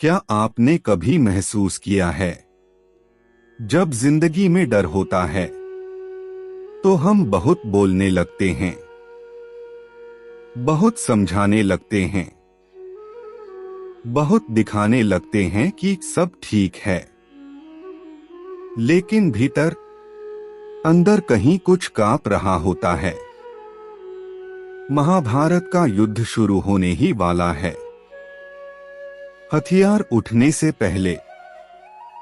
क्या आपने कभी महसूस किया है, जब जिंदगी में डर होता है तो हम बहुत बोलने लगते हैं, बहुत समझाने लगते हैं, बहुत दिखाने लगते हैं कि सब ठीक है, लेकिन भीतर अंदर कहीं कुछ कांप रहा होता है। महाभारत का युद्ध शुरू होने ही वाला है। हथियार उठने से पहले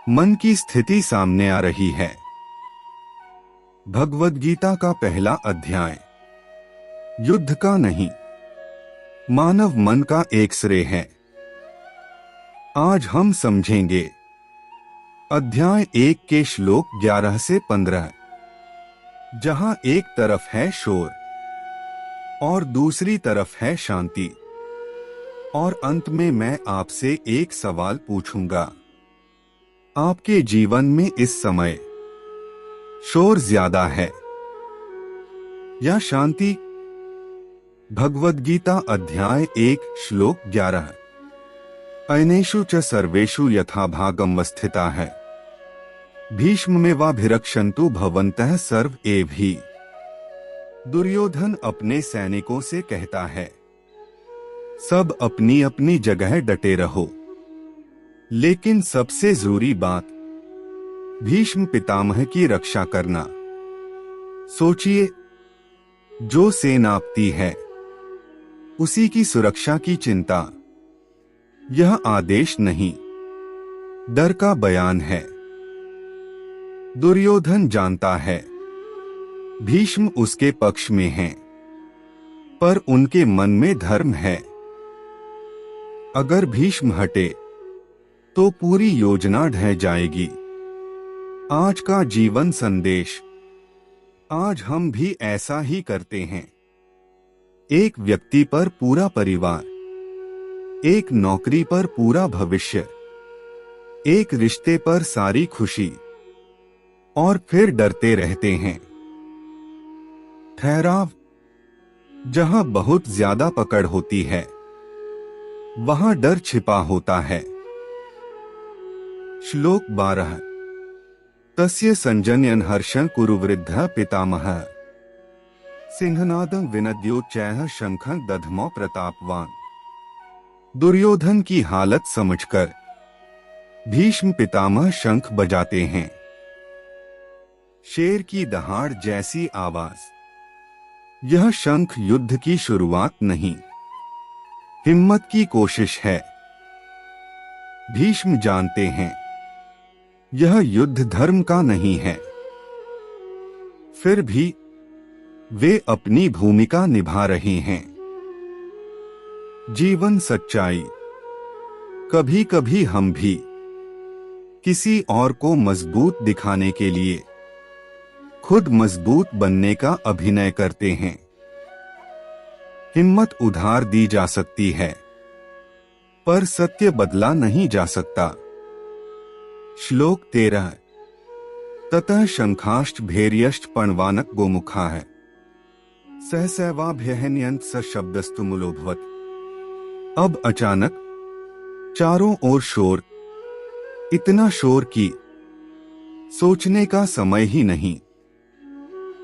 मन की स्थिति सामने आ रही है। भगवद गीता का पहला अध्याय युद्ध का नहीं, मानव मन का एक्सरे है। आज हम समझेंगे अध्याय 1 के श्लोक 11 से 15, जहां एक तरफ है शोर और दूसरी तरफ है शांति। और अंत में मैं आपसे एक सवाल पूछूंगा, आपके जीवन में इस समय शोर ज्यादा है या शांति? भगवद गीता अध्याय 1 श्लोक 11। अयनेषु च सर्वेषु यथा भागम स्थिता है, भीष्ममेवाभिरक्षन्तु भवन्तः सर्व एवहि। दुर्योधन अपने सैनिकों से कहता है, सब अपनी अपनी जगह डटे रहो, लेकिन सबसे जरूरी बात भीष्म पितामह की रक्षा करना। सोचिए, जो सेनापति है उसी की सुरक्षा की चिंता। यह आदेश नहीं, डर का बयान है। दुर्योधन जानता है भीष्म उसके पक्ष में हैं, पर उनके मन में धर्म है। अगर भीष्म हटे तो पूरी योजना ढह जाएगी। आज का जीवन संदेश, आज हम भी ऐसा ही करते हैं। एक व्यक्ति पर पूरा परिवार, एक नौकरी पर पूरा भविष्य, एक रिश्ते पर सारी खुशी, और फिर डरते रहते हैं। ठहराव, जहां बहुत ज्यादा पकड़ होती है वहां डर छिपा होता है। श्लोक 12। तस्य संजनयन् हर्षं कुरु वृद्धः पितामहः, सिंहनादं विनद्योच्चैः शंखं दध्मौ प्रतापवान। दुर्योधन की हालत समझकर भीष्म पितामह शंख बजाते हैं। शेर की दहाड़ जैसी आवाज। यह शंख युद्ध की शुरुआत नहीं, हिम्मत की कोशिश है। भीष्म जानते हैं यह युद्ध धर्म का नहीं है, फिर भी वे अपनी भूमिका निभा रहे हैं। जीवन सच्चाई, कभी कभी हम भी किसी और को मजबूत दिखाने के लिए खुद मजबूत बनने का अभिनय करते हैं। हिम्मत उधार दी जा सकती है, पर सत्य बदला नहीं जा सकता। श्लोक 13। ततः शंखाश्च भैर्यश्च पणवानक गोमुखा है, सहसैवाभ्यहन्यन्त स शब्दस्तु मूलोभवत्। अब अचानक चारों ओर शोर, इतना शोर कि सोचने का समय ही नहीं।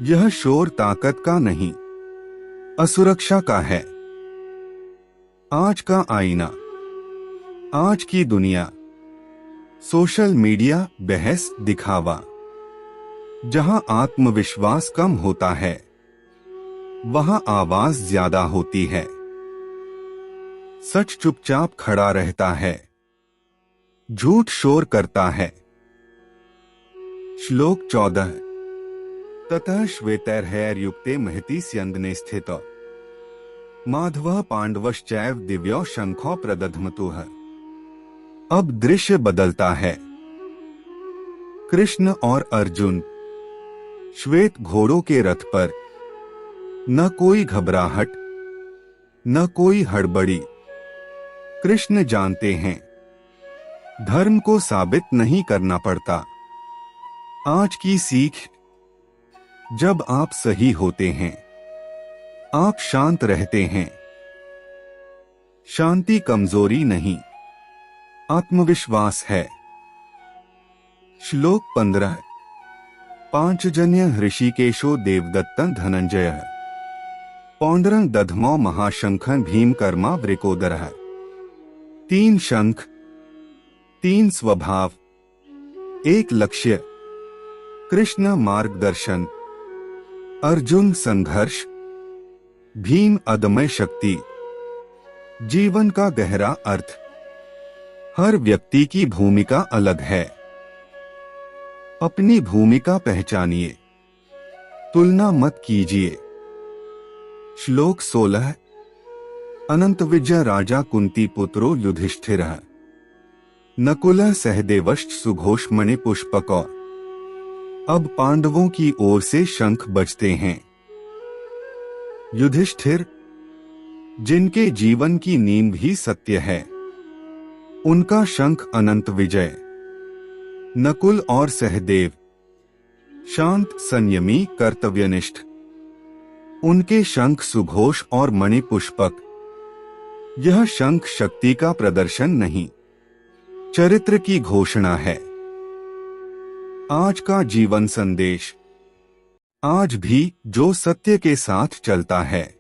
यह शोर ताकत का नहीं, असुरक्षा का है। आज का आईना, आज की दुनिया, सोशल मीडिया, बहस, दिखावा। जहां आत्मविश्वास कम होता है वहां आवाज ज्यादा होती है। सच चुपचाप खड़ा रहता है, झूठ शोर करता है। श्लोक 14। ततः श्वेतैर्हैर्युक्ते महति स्यन्दने स्थितौ, माधवः पाण्डवश्चैव दिव्यौ शंखौ प्रदध्मतुः। अब दृश्य बदलता है। कृष्ण और अर्जुन श्वेत घोड़ों के रथ पर, न कोई घबराहट, न कोई हड़बड़ी। कृष्ण जानते हैं धर्म को साबित नहीं करना पड़ता। आज की सीख, जब आप सही होते हैं आप शांत रहते हैं। शांति कमजोरी नहीं, आत्मविश्वास है। श्लोक 15। पांचजन्य ऋषिकेशो देवदत्तं धनंजयः पौंडरं दधमो महाशंखं भीमकर्मा वृकोदरः। 3 शंख, 3 स्वभाव, 1 लक्ष्य, कृष्ण मार्गदर्शन, अर्जुन संघर्ष, भीम अदम्य शक्ति। जीवन का गहरा अर्थ। हर व्यक्ति की भूमिका अलग है। अपनी भूमिका पहचानिए, तुलना मत कीजिए। श्लोक 16। अनंत विजय राजा कुंती पुत्रो युधिष्ठिरः नकुलः सहदेवश्च सुघोषमणि पुष्पकौ। अब पांडवों की ओर से शंख बजते हैं। युधिष्ठिर, जिनके जीवन की नींव ही सत्य है, उनका शंख अनंत विजय। नकुल और सहदेव, शांत संयमी कर्तव्यनिष्ठ, उनके शंख सुघोष और मणि पुष्पक। यह शंख शक्ति का प्रदर्शन नहीं, चरित्र की घोषणा है। आज का जीवन संदेश। आज भी जो सत्य के साथ चलता है,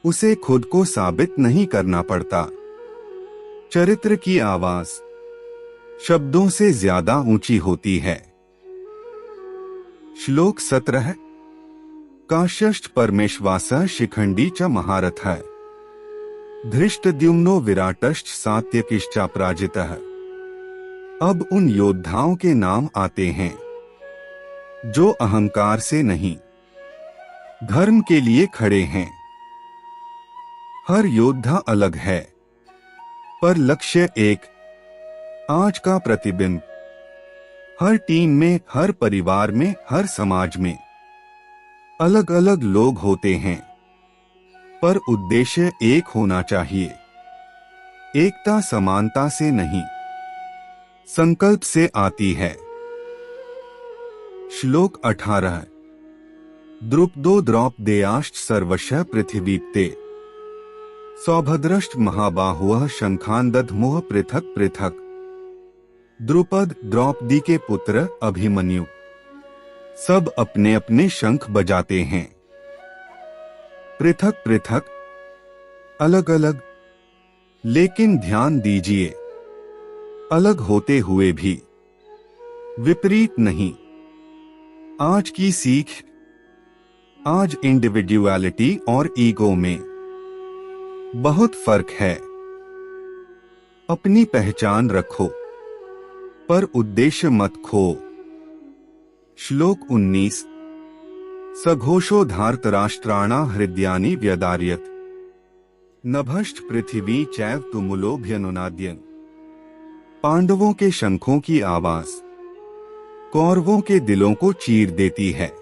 उसे खुद को साबित नहीं करना पड़ता। चरित्र की आवाज शब्दों से ज्यादा ऊंची होती है। श्लोक 17। काश्यश्च परमेश्वासः शिखंडी च महारथः धृष्टद्युम्नो विराटश्च सात्यकिश्चापराजितः। अब उन योद्धाओं के नाम आते हैं जो अहंकार से नहीं, धर्म के लिए खड़े हैं। हर योद्धा अलग है, पर लक्ष्य एक। आज का प्रतिबिंब। हर टीम में, हर परिवार में, हर समाज में अलग अलग लोग होते हैं, पर उद्देश्य एक होना चाहिए। एकता समानता से नहीं, संकल्प से आती है। श्लोक 18। द्रुपदो द्रौपदेयाश्च सर्वशः पृथिवीप्ते सौभद्रश्च महाबाहुः शंखान् दध्मुः पृथक पृथक। द्रुपद द्रौपदी के पुत्र अभिमन्यु सब अपने अपने शंख बजाते हैं। पृथक पृथक, अलग अलग, लेकिन ध्यान दीजिए, अलग होते हुए भी विपरीत नहीं। आज की सीख। आज इंडिविजुअलिटी और ईगो में बहुत फर्क है। अपनी पहचान रखो, पर उद्देश्य मत खो। श्लोक 19। सघोषो धार्तराष्ट्राणा हृदयानि व्यदार्यत नभश्च पृथिवी चैव तुमुलोभ्यनुनाद्यन्। पांडवों के शंखों की आवाज कौरवों के दिलों को चीर देती है।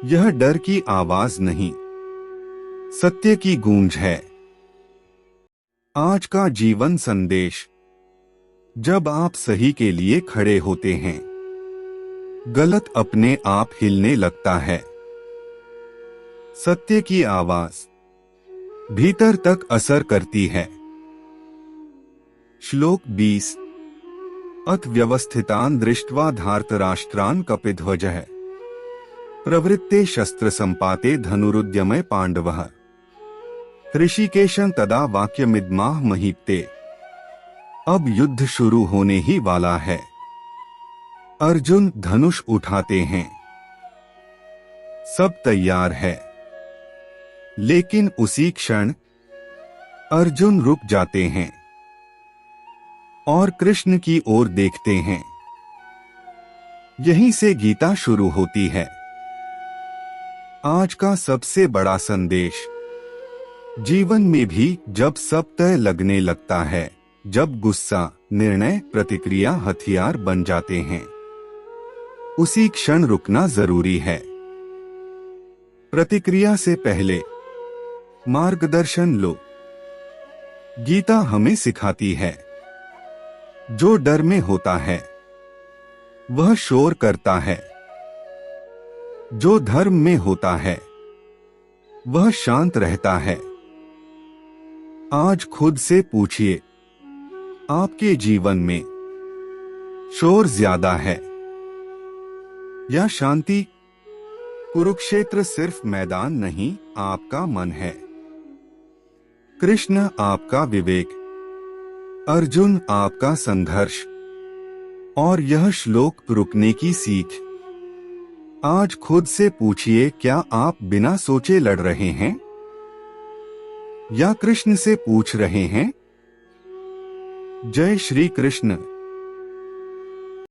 यह डर की आवाज नहीं, सत्य की गूंज है। आज का जीवन संदेश। जब आप सही के लिए खड़े होते हैं, गलत अपने आप हिलने लगता है। सत्य की आवाज भीतर तक असर करती है। श्लोक 20। अथ व्यवस्थितान् दृष्ट्वा धार्तराष्ट्रान् कपिध्वजः प्रवृत्ते शस्त्र संपाते धनुरुद्यमे पांडवः। ऋषिकेशं तदा वाक्यमिदमाह महीपते। अब युद्ध शुरू होने ही वाला है। अर्जुन धनुष उठाते हैं। सब तैयार है, लेकिन उसी क्षण अर्जुन रुक जाते हैं और कृष्ण की ओर देखते हैं। यहीं से गीता शुरू होती है। आज का सबसे बड़ा संदेश। जीवन में भी जब सब तय लगने लगता है, जब गुस्सा, निर्णय, प्रतिक्रिया हथियार बन जाते हैं, उसी क्षण रुकना जरूरी है। प्रतिक्रिया से पहले मार्गदर्शन लो। गीता हमें सिखाती है, जो डर में होता है वह शोर करता है, जो धर्म में होता है वह शांत रहता है। आज खुद से पूछिए, आपके जीवन में शोर ज्यादा है या शांति? कुरुक्षेत्र सिर्फ मैदान नहीं, आपका मन है। कृष्ण आपका विवेक, अर्जुन आपका संघर्ष, और यह श्लोक रुकने की सीख। आज खुद से पूछिए, क्या आप बिना सोचे लड़ रहे हैं या कृष्ण से पूछ रहे हैं? जय श्री कृष्ण।